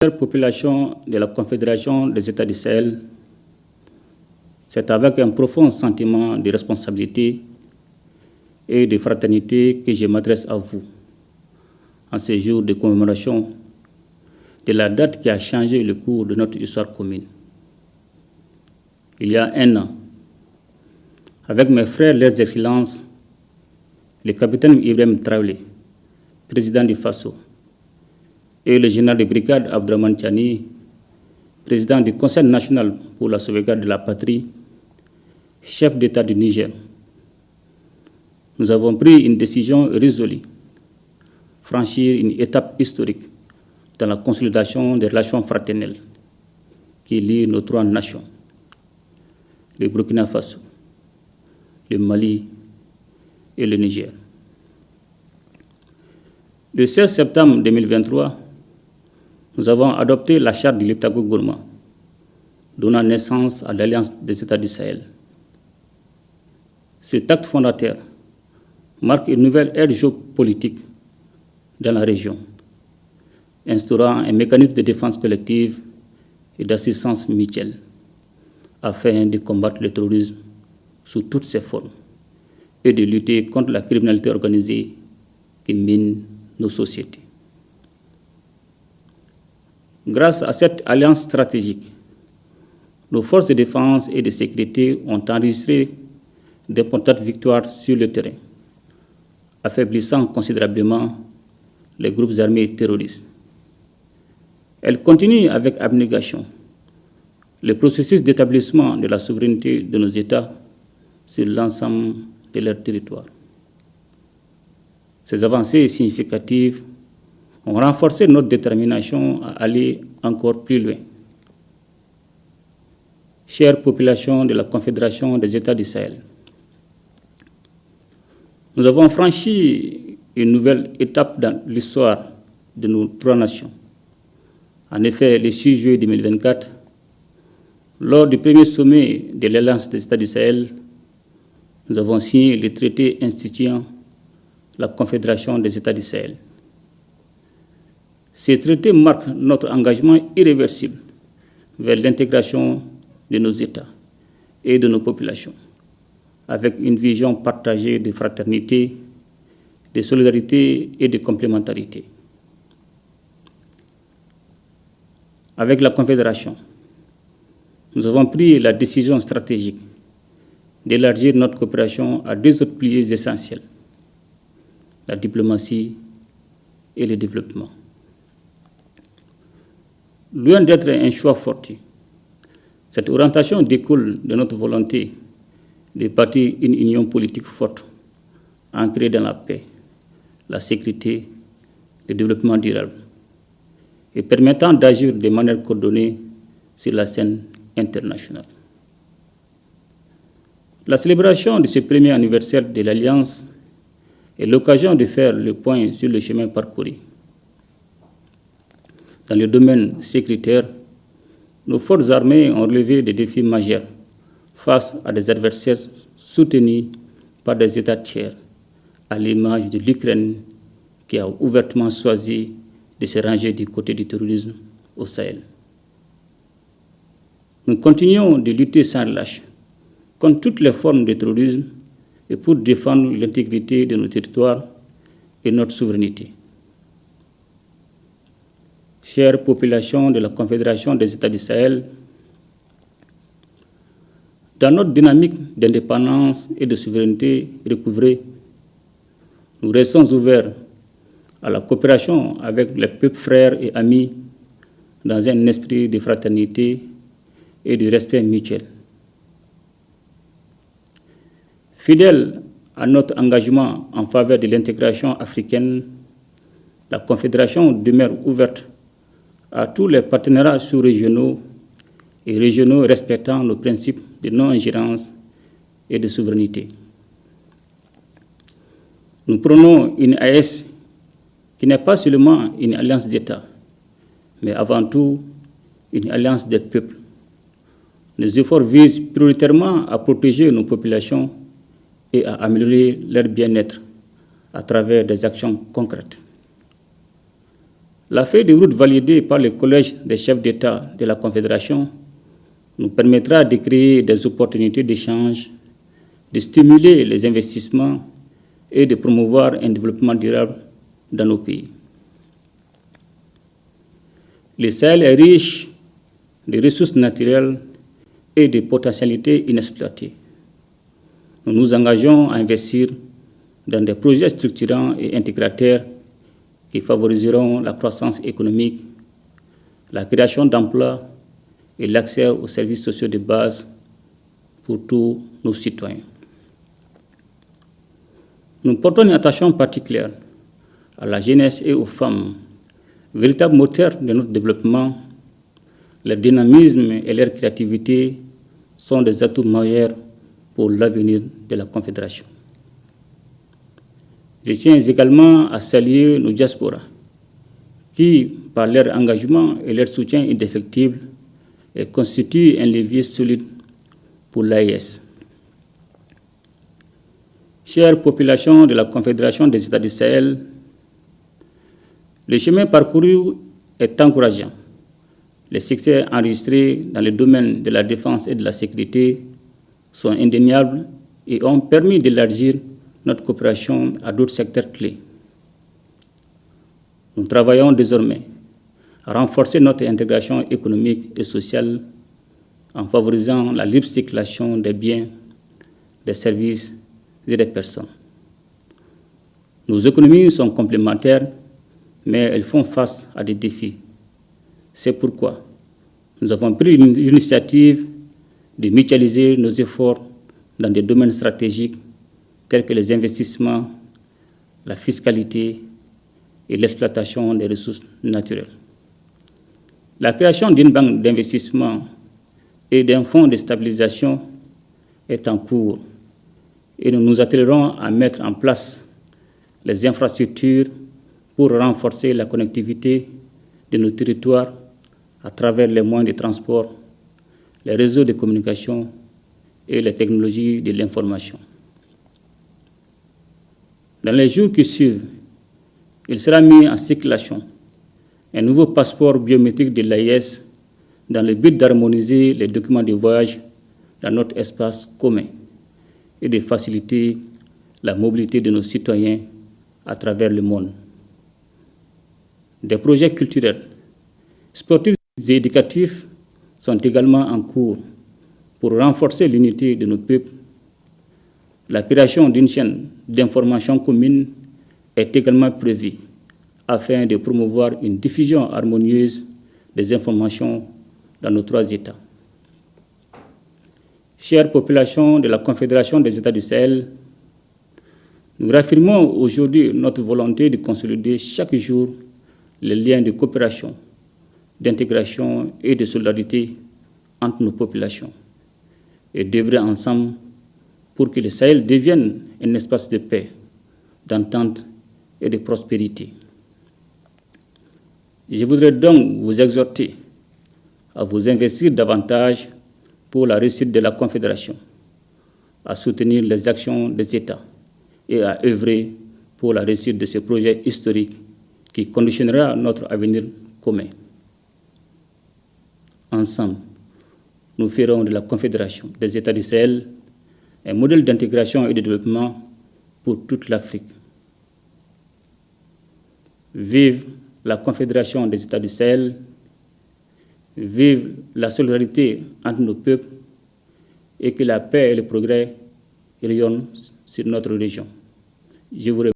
Chère population de la Confédération des États du Sahel, c'est avec un profond sentiment de responsabilité et de fraternité que je m'adresse à vous en ces jours de commémoration de la date qui a changé le cours de notre histoire commune. Il y a un an, avec mes frères, leurs excellences, le capitaine Ibrahim Traoré, président du FASO, et le général de brigade Abdraman Tiani, président du Conseil national pour la sauvegarde de la patrie, chef d'État du Niger, nous avons pris une décision résolue, franchir une étape historique dans la consolidation des relations fraternelles qui lient nos trois nations, le Burkina Faso, le Mali et le Niger. Le 16 septembre 2023, nous avons adopté la charte de Liptako-Gourma, donnant naissance à l'Alliance des États du Sahel. Cet acte fondateur marque une nouvelle ère géopolitique dans la région, instaurant un mécanisme de défense collective et d'assistance mutuelle afin de combattre le terrorisme sous toutes ses formes et de lutter contre la criminalité organisée qui mine nos sociétés. Grâce à cette alliance stratégique, nos forces de défense et de sécurité ont enregistré d'importantes victoires sur le terrain, affaiblissant considérablement les groupes armés terroristes. Elles continuent avec abnégation le processus d'établissement de la souveraineté de nos États sur l'ensemble de leur territoire. Ces avancées significatives ont renforcé notre détermination à aller encore plus loin. Chère population de la Confédération des États du Sahel, nous avons franchi une nouvelle étape dans l'histoire de nos trois nations. En effet, le 6 juillet 2024, lors du premier sommet de l'Alliance des États du Sahel, nous avons signé le traité instituant la Confédération des États du Sahel. Ces traités marquent notre engagement irréversible vers l'intégration de nos États et de nos populations, avec une vision partagée de fraternité, de solidarité et de complémentarité. Avec la Confédération, nous avons pris la décision stratégique d'élargir notre coopération à deux autres piliers essentiels, la diplomatie et le développement. Loin d'être un choix fortuit, cette orientation découle de notre volonté de bâtir une union politique forte, ancrée dans la paix, la sécurité, le développement durable, et permettant d'agir de manière coordonnée sur la scène internationale. La célébration de ce premier anniversaire de l'Alliance est l'occasion de faire le point sur le chemin parcouru. Dans le domaine sécuritaire, nos forces armées ont relevé des défis majeurs face à des adversaires soutenus par des États tiers, à l'image de l'Ukraine qui a ouvertement choisi de se ranger du côté du terrorisme au Sahel. Nous continuons de lutter sans relâche contre toutes les formes de terrorisme et pour défendre l'intégrité de nos territoires et notre souveraineté. Chère population de la Confédération des États du Sahel, dans notre dynamique d'indépendance et de souveraineté recouvrée, nous restons ouverts à la coopération avec les peuples frères et amis dans un esprit de fraternité et de respect mutuel. Fidèle à notre engagement en faveur de l'intégration africaine, la Confédération demeure ouverte à tous les partenariats sous-régionaux et régionaux respectant nos principes de non-ingérence et de souveraineté. Nous prenons une AES qui n'est pas seulement une alliance d'États, mais avant tout une alliance des peuples. Nos efforts visent prioritairement à protéger nos populations et à améliorer leur bien-être à travers des actions concrètes. La feuille de route validée par le Collège des chefs d'État de la Confédération nous permettra de créer des opportunités d'échange, de stimuler les investissements et de promouvoir un développement durable dans nos pays. Le Sahel est riche de ressources naturelles et de potentialités inexploitées. Nous nous engageons à investir dans des projets structurants et intégrateurs qui favoriseront la croissance économique, la création d'emplois et l'accès aux services sociaux de base pour tous nos citoyens. Nous portons une attention particulière à la jeunesse et aux femmes, véritables moteurs de notre développement. Leur dynamisme et leur créativité sont des atouts majeurs pour l'avenir de la Confédération. Je tiens également à saluer nos diasporas qui, par leur engagement et leur soutien indéfectible, constituent un levier solide pour l'AES. Chère population de la Confédération des États du Sahel, le chemin parcouru est encourageant. Les succès enregistrés dans le domaine de la défense et de la sécurité sont indéniables et ont permis d'élargir notre coopération à d'autres secteurs clés. Nous travaillons désormais à renforcer notre intégration économique et sociale en favorisant la libre circulation des biens, des services et des personnes. Nos économies sont complémentaires, mais elles font face à des défis. C'est pourquoi nous avons pris l'initiative de mutualiser nos efforts dans des domaines stratégiques tels que les investissements, la fiscalité et l'exploitation des ressources naturelles. La création d'une banque d'investissement et d'un fonds de stabilisation est en cours et nous nous attellerons à mettre en place les infrastructures pour renforcer la connectivité de nos territoires à travers les moyens de transport, les réseaux de communication et les technologies de l'information. Dans les jours qui suivent, il sera mis en circulation un nouveau passeport biométrique de l'AES dans le but d'harmoniser les documents de voyage dans notre espace commun et de faciliter la mobilité de nos citoyens à travers le monde. Des projets culturels, sportifs et éducatifs sont également en cours pour renforcer l'unité de nos peuples. La création d'une chaîne d'information commune est également prévue afin de promouvoir une diffusion harmonieuse des informations dans nos trois États. Chère population de la Confédération des États du Sahel, nous réaffirmons aujourd'hui notre volonté de consolider chaque jour les liens de coopération, d'intégration et de solidarité entre nos populations et d'œuvrer ensemble pour que le Sahel devienne un espace de paix, d'entente et de prospérité. Je voudrais donc vous exhorter à vous investir davantage pour la réussite de la Confédération, à soutenir les actions des États et à œuvrer pour la réussite de ce projet historique qui conditionnera notre avenir commun. Ensemble, nous ferons de la Confédération des États du Sahel un modèle d'intégration et de développement pour toute l'Afrique. Vive la Confédération des États du Sahel, vive la solidarité entre nos peuples et que la paix et le progrès rayonnent sur notre région. Je vous remercie.